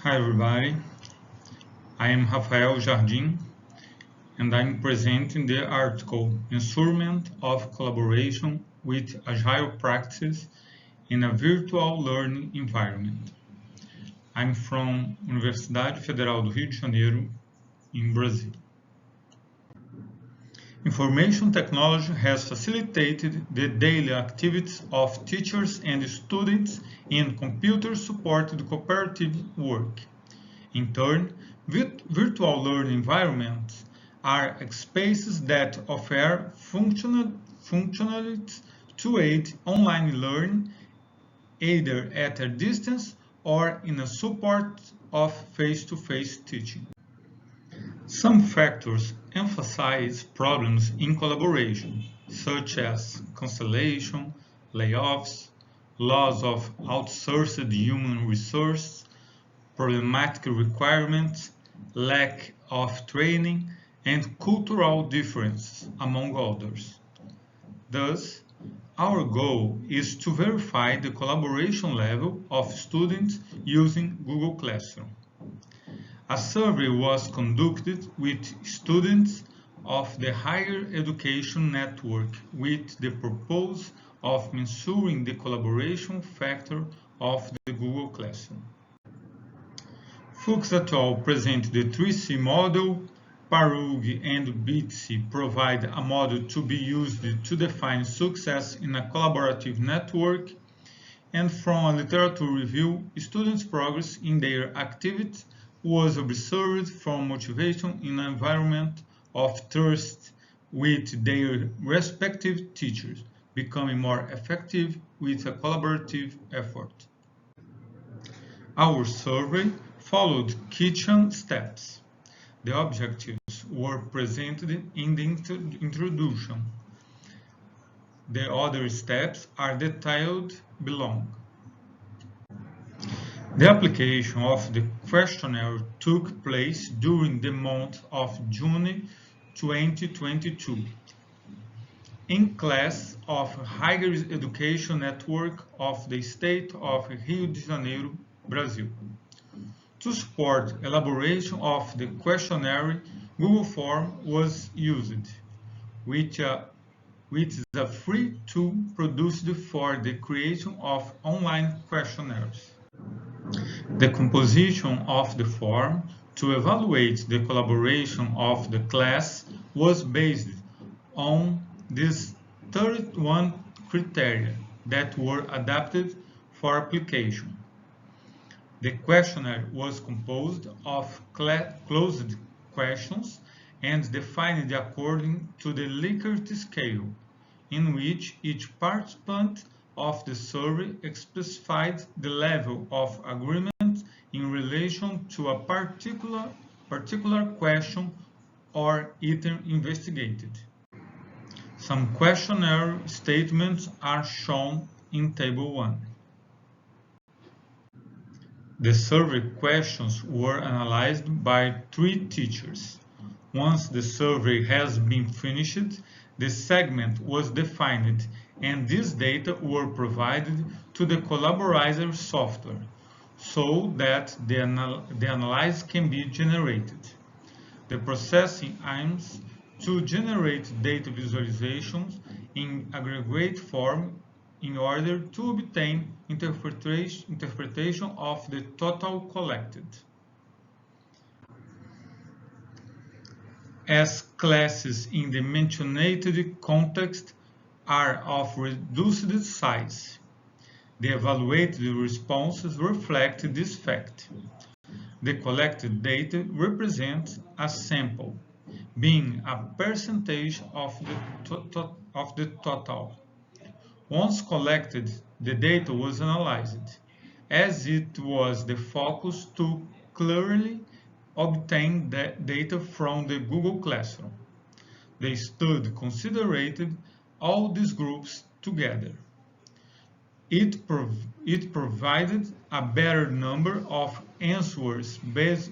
Hi everybody, I am Rafael Jardim and I'm presenting the article Measurement of Collaboration with Agile Practices in a Virtual Learning Environment. I'm from Universidade Federal do Rio de Janeiro, in Brazil. Information technology has facilitated the daily activities of teachers and students in computer-supported cooperative work. In turn, virtual learning environments are spaces that offer functionalities to aid online learning either at a distance or in a support of face-to-face teaching. Some factors emphasize problems in collaboration, such as cancellation, layoffs, loss of outsourced human resources, problematic requirements, lack of training, and cultural differences, among others. Thus, our goal is to verify the collaboration level of students using Google Classroom. A survey was conducted with students of the higher education network with the purpose of measuring the collaboration factor of the Google Classroom. Fuchs et al. Present the 3C model. Parug and Bitsy provide a model to be used to define success in a collaborative network. And from a literature review, students' progress in their activities was observed from motivation in an environment of trust with their respective teachers, becoming more effective with a collaborative effort. Our survey followed kitchen steps. The objectives were presented in the introduction. The other steps are detailed below. The application of the questionnaire took place during the month of June 2022 in class of Higher Education Network of the State of Rio de Janeiro, Brazil. To support elaboration of the questionnaire, Google Form was used, which is a free tool produced for the creation of online questionnaires. The composition of the form to evaluate the collaboration of the class was based on these 31 criteria that were adapted for application. The questionnaire was composed of closed questions and defined according to the Likert scale, in which each participant of the survey specified the level of agreement in relation to a particular question or item investigated. Some questionnaire statements are shown in Table 1. The survey questions were analyzed by 3 teachers. Once the survey has been finished, the segment was defined and these data were provided to the collaborator software so that the analysis can be generated. The processing aims to generate data visualizations in aggregate form in order to obtain interpretation of the total collected. As classes in the mentioned context are of reduced size, the evaluated responses reflect this fact. The collected data represents a sample, being a percentage of the total. Once collected, the data was analyzed, as it was the focus to clearly obtain the data from the Google Classroom. The study considered all these groups together. It provided a better number of answers based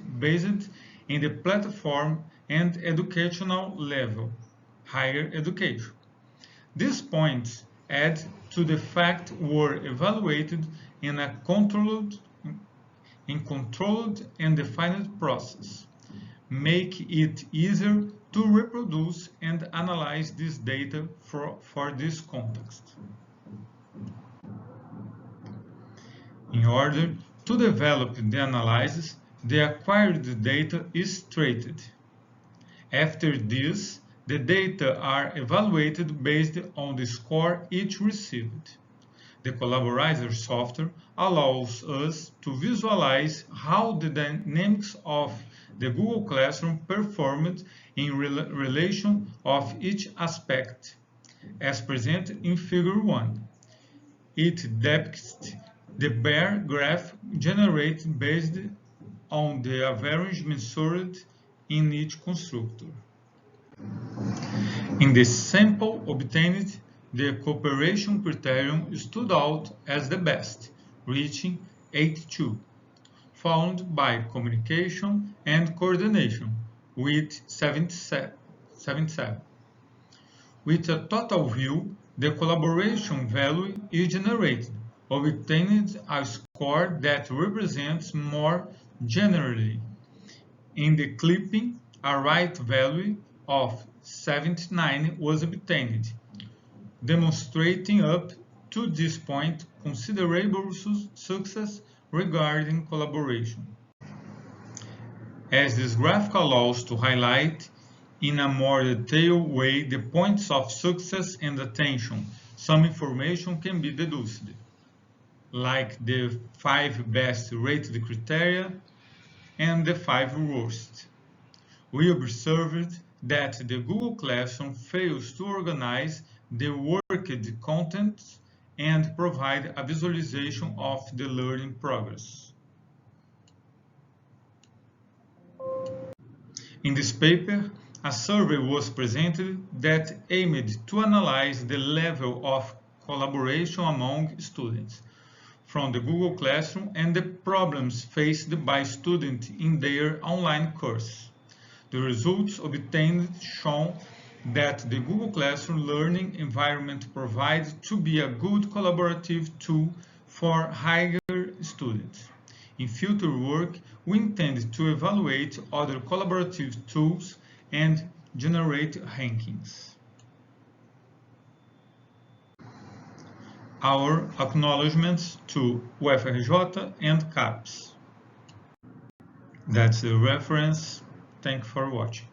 in the platform and educational level, higher education. These points add to the fact were evaluated in a controlled in controlled and defined process, make it easier to reproduce and analyze this data for this context. In order to develop the analysis, the acquired data is treated. After this, the data are evaluated based on the score each received. The Collaborator software allows us to visualize how the dynamics of the Google Classroom performed in relation of each aspect, as presented in Figure 1. It depicts the bar graph generated based on the average measured in each constructor. In the sample obtained, the cooperation criterion stood out as the best, reaching 82, followed by communication and coordination with 77. With a total view, the collaboration value is generated, obtaining a score that represents more generally. In the clipping, a right value of 79 was obtained, demonstrating up to this point considerable success regarding collaboration. As this graphic allows to highlight in a more detailed way the points of success and attention, some information can be deduced, like the 5 best rated criteria and the 5 worst. We observed that the Google Classroom fails to organize the worked content and provide a visualization of the learning progress. In this paper, a survey was presented that aimed to analyze the level of collaboration among students from the Google Classroom and the problems faced by students in their online course. The results obtained show that the Google Classroom learning environment provides to be a good collaborative tool for higher students. In future work, we intend to evaluate other collaborative tools and generate rankings. Our acknowledgements to UFRJ and CAPES. That's the reference. Thank you for watching.